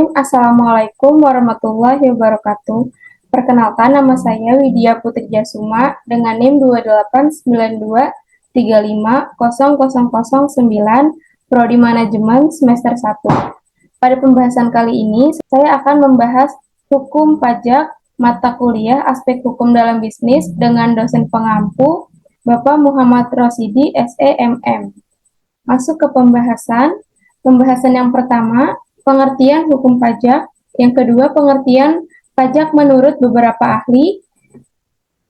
Assalamualaikum warahmatullahi wabarakatuh. Perkenalkan, nama saya Widya Putri Jasuma dengan NIM 28923500009, Prodi Manajemen semester 1. Pada pembahasan kali ini, saya akan membahas hukum pajak, mata kuliah aspek hukum dalam bisnis dengan dosen pengampu, Bapak Muhammad Rosidi, SEMM. Masuk ke pembahasan yang pertama, pengertian hukum pajak, yang kedua pengertian pajak menurut beberapa ahli,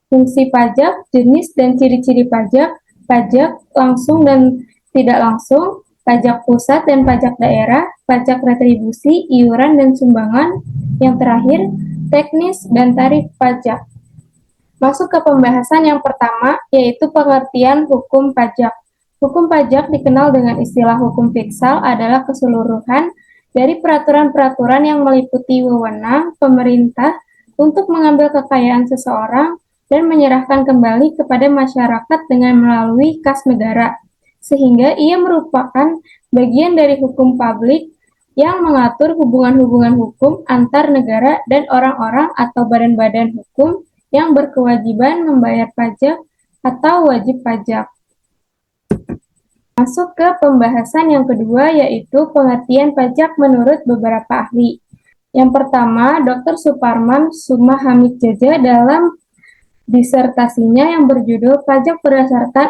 fungsi pajak, jenis dan ciri-ciri pajak, pajak langsung dan tidak langsung, pajak pusat dan pajak daerah, pajak retribusi, iuran dan sumbangan, yang terakhir teknis dan tarif pajak. Masuk ke pembahasan yang pertama, yaitu pengertian hukum pajak. Hukum pajak dikenal dengan istilah hukum fiskal adalah keseluruhan dari peraturan-peraturan yang meliputi wewenang pemerintah untuk mengambil kekayaan seseorang dan menyerahkan kembali kepada masyarakat dengan melalui kas negara, sehingga ia merupakan bagian dari hukum publik yang mengatur hubungan-hubungan hukum antar negara dan orang-orang atau badan-badan hukum yang berkewajiban membayar pajak atau wajib pajak. Masuk ke pembahasan yang kedua, yaitu pengertian pajak menurut beberapa ahli. Yang pertama, Dr. Suparman Suma Hamid Jaja dalam disertasinya yang berjudul Pajak Berdasarkan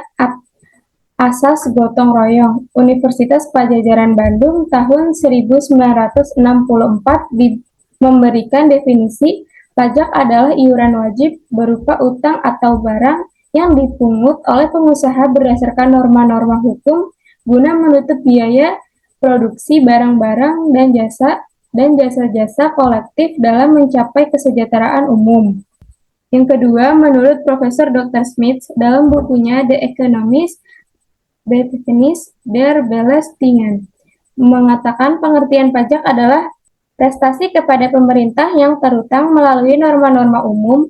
Asas Gotong Royong, Universitas Padjadjaran Bandung tahun 1964 memberikan definisi pajak adalah iuran wajib berupa utang atau barang yang dipungut oleh pengusaha berdasarkan norma-norma hukum guna menutup biaya produksi barang-barang dan jasa-jasa kolektif dalam mencapai kesejahteraan umum. Yang kedua, menurut Profesor Dr. Smith dalam bukunya The Economist Definition der Belastingen, mengatakan pengertian pajak adalah prestasi kepada pemerintah yang terutang melalui norma-norma umum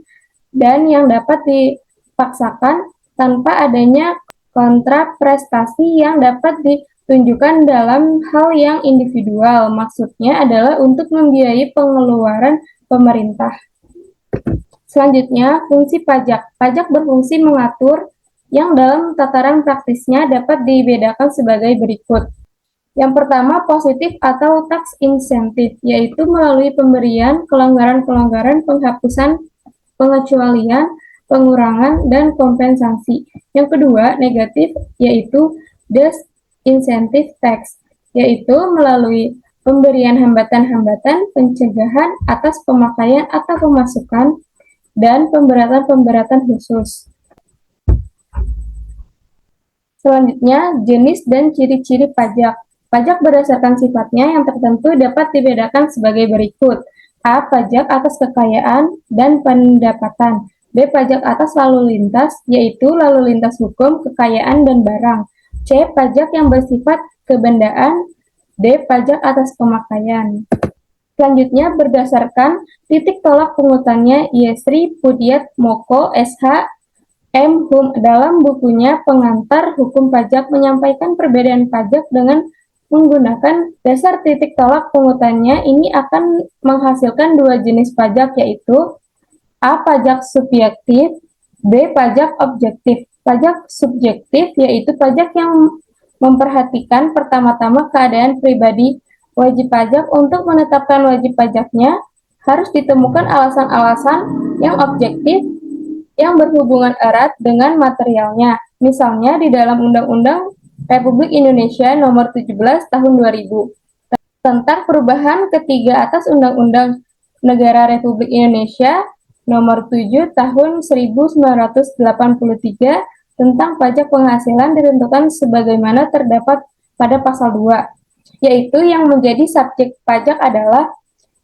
dan yang dapat dipaksakan tanpa adanya kontraprestasi yang dapat ditunjukkan dalam hal yang individual. Maksudnya adalah untuk membiayai pengeluaran pemerintah. Selanjutnya, fungsi pajak. Pajak berfungsi mengatur yang dalam tataran praktisnya dapat dibedakan sebagai berikut. Yang pertama, positif atau tax incentive, yaitu melalui pemberian, kelonggaran-kelonggaran, penghapusan, pengecualian, pengurangan, dan kompensasi. Yang kedua, negatif, yaitu disincentive tax, yaitu melalui pemberian hambatan-hambatan, pencegahan atas pemakaian atau pemasukan, dan pemberatan-pemberatan khusus. Selanjutnya, jenis dan ciri-ciri pajak. Pajak berdasarkan sifatnya yang tertentu dapat dibedakan sebagai berikut. A. Pajak atas kekayaan dan pendapatan. B. Pajak atas lalu lintas, yaitu lalu lintas hukum, kekayaan, dan barang. C. Pajak yang bersifat kebendaan. D. Pajak atas pemakaian. Selanjutnya, berdasarkan titik tolak pungutannya, Yesri Pudiat Moko, SH, M. Hum dalam bukunya Pengantar Hukum Pajak menyampaikan perbedaan pajak dengan menggunakan dasar titik tolak pungutannya. Ini akan menghasilkan dua jenis pajak, yaitu A. Pajak subjektif, B. Pajak objektif. Pajak subjektif yaitu pajak yang memperhatikan pertama-tama keadaan pribadi wajib pajak. Untuk menetapkan wajib pajaknya harus ditemukan alasan-alasan yang objektif yang berhubungan erat dengan materialnya. Misalnya di dalam Undang-Undang Republik Indonesia Nomor 17 Tahun 2000 tentang perubahan ketiga atas Undang-Undang Negara Republik Indonesia Nomor 7 Tahun 1983 tentang pajak penghasilan ditentukan sebagaimana terdapat pada pasal 2, yaitu yang menjadi subjek pajak adalah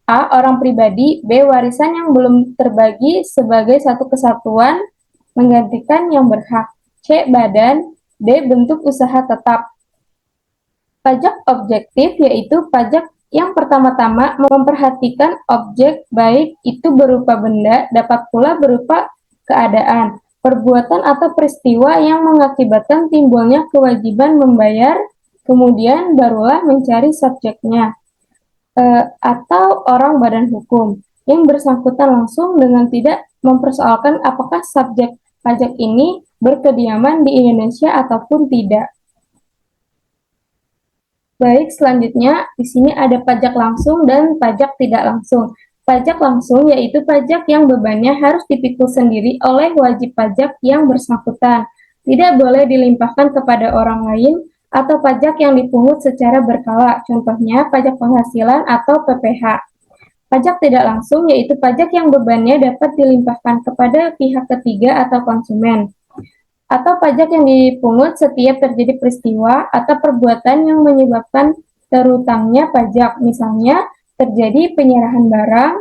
A. Orang pribadi, B. Warisan yang belum terbagi sebagai satu kesatuan menggantikan yang berhak, C. Badan, D. Bentuk usaha tetap. Pajak objektif yaitu pajak yang pertama-tama memperhatikan objek, baik itu berupa benda, dapat pula berupa keadaan, perbuatan atau peristiwa yang mengakibatkan timbulnya kewajiban membayar, kemudian barulah mencari subjeknya. atau orang badan hukum yang bersangkutan langsung dengan tidak mempersoalkan apakah subjek pajak ini berkediaman di Indonesia ataupun tidak. Baik, selanjutnya di sini ada pajak langsung dan pajak tidak langsung. Pajak langsung yaitu pajak yang bebannya harus dipikul sendiri oleh wajib pajak yang bersangkutan. Tidak boleh dilimpahkan kepada orang lain atau pajak yang dipungut secara berkala, contohnya pajak penghasilan atau PPh. Pajak tidak langsung yaitu pajak yang bebannya dapat dilimpahkan kepada pihak ketiga atau konsumen, atau pajak yang dipungut setiap terjadi peristiwa atau perbuatan yang menyebabkan terutangnya pajak, misalnya terjadi penyerahan barang,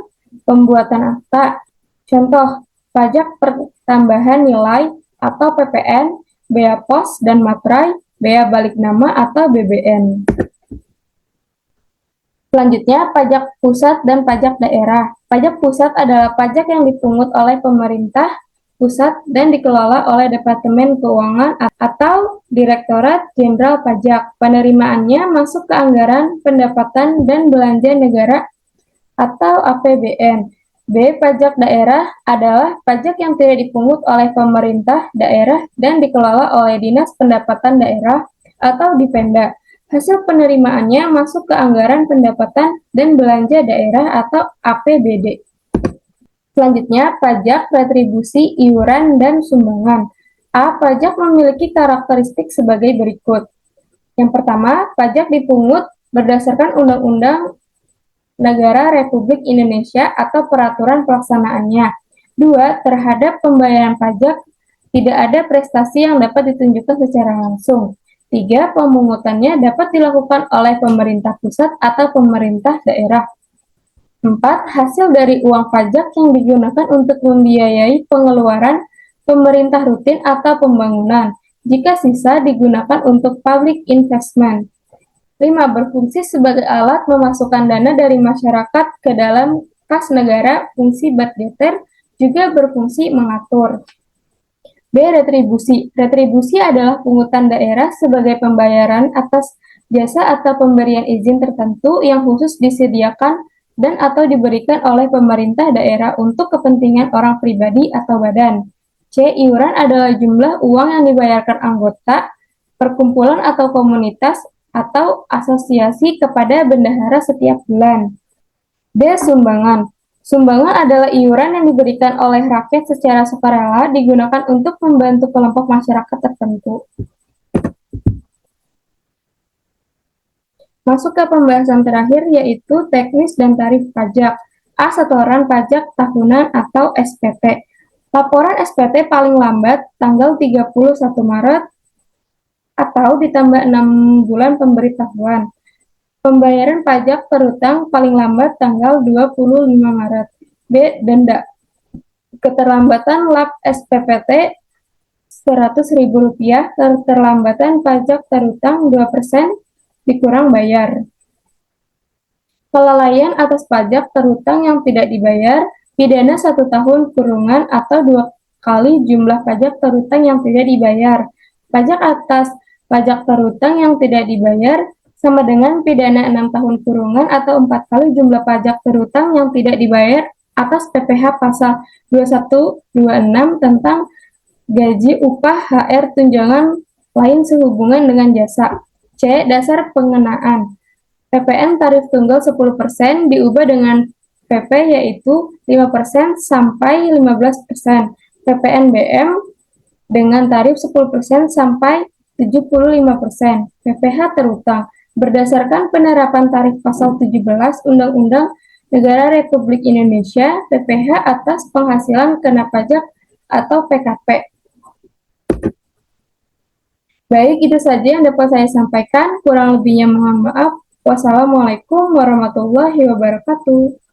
pembuatan akta. Contoh, pajak pertambahan nilai atau PPN, bea pos dan materai, bea balik nama atau BBN. Selanjutnya, pajak pusat dan pajak daerah. Pajak pusat adalah pajak yang dipungut oleh pemerintah pusat dan dikelola oleh Departemen Keuangan atau Direktorat Jenderal Pajak. Penerimaannya masuk ke anggaran pendapatan dan belanja negara atau APBN. B. Pajak daerah adalah pajak yang tidak dipungut oleh pemerintah daerah dan dikelola oleh Dinas Pendapatan Daerah atau Dipenda. Hasil penerimaannya masuk ke anggaran pendapatan dan belanja daerah atau APBD. Selanjutnya, pajak, retribusi, iuran, dan sumbangan. A. Pajak memiliki karakteristik sebagai berikut. Yang pertama, pajak dipungut berdasarkan Undang-Undang Negara Republik Indonesia atau peraturan pelaksanaannya. 2. Terhadap pembayaran pajak, tidak ada prestasi yang dapat ditunjukkan secara langsung. 3. Pemungutannya dapat dilakukan oleh pemerintah pusat atau pemerintah daerah. 4. Hasil dari uang pajak yang digunakan untuk membiayai pengeluaran pemerintah rutin atau pembangunan, jika sisa digunakan untuk public investment. 5. Berfungsi sebagai alat memasukkan dana dari masyarakat ke dalam kas negara, fungsi budgeter, juga berfungsi mengatur. B. Retribusi. Retribusi adalah pungutan daerah sebagai pembayaran atas jasa atau pemberian izin tertentu yang khusus disediakan dan atau diberikan oleh pemerintah daerah untuk kepentingan orang pribadi atau badan. C. Iuran adalah jumlah uang yang dibayarkan anggota, perkumpulan atau komunitas, atau asosiasi kepada bendahara setiap bulan. D. Sumbangan. Sumbangan adalah iuran yang diberikan oleh rakyat secara sukarela digunakan untuk membantu kelompok masyarakat tertentu. Masuk ke pembahasan terakhir yaitu teknis dan tarif pajak. A. Setoran pajak tahunan atau SPT. Laporan SPT paling lambat tanggal 31 Maret atau ditambah 6 bulan pemberitahuan. Pembayaran pajak terutang paling lambat tanggal 25 Maret. B. Denda. Keterlambatan lap SPPT Rp100.000, keterlambatan pajak terutang 2%, dikurang bayar. Kelalaian atas pajak terutang yang tidak dibayar, pidana 1 tahun kurungan atau 2 kali jumlah pajak terutang yang tidak dibayar. Pajak atas pajak terutang yang tidak dibayar sama dengan pidana 6 tahun kurungan atau 4 kali jumlah pajak terutang yang tidak dibayar atas PPh pasal 2126 tentang gaji, upah, HR, tunjangan lain sehubungan dengan jasa. C. Dasar pengenaan. PPN tarif tunggal 10% diubah dengan PP yaitu 5% sampai 15%. PPN BM dengan tarif 10% sampai 75%. PPh terutang berdasarkan penerapan tarif pasal 17 Undang-Undang Negara Republik Indonesia, PPh atas penghasilan kena pajak atau PKP. Baik, itu saja yang dapat saya sampaikan. Kurang lebihnya mohon maaf. Wassalamualaikum warahmatullahi wabarakatuh.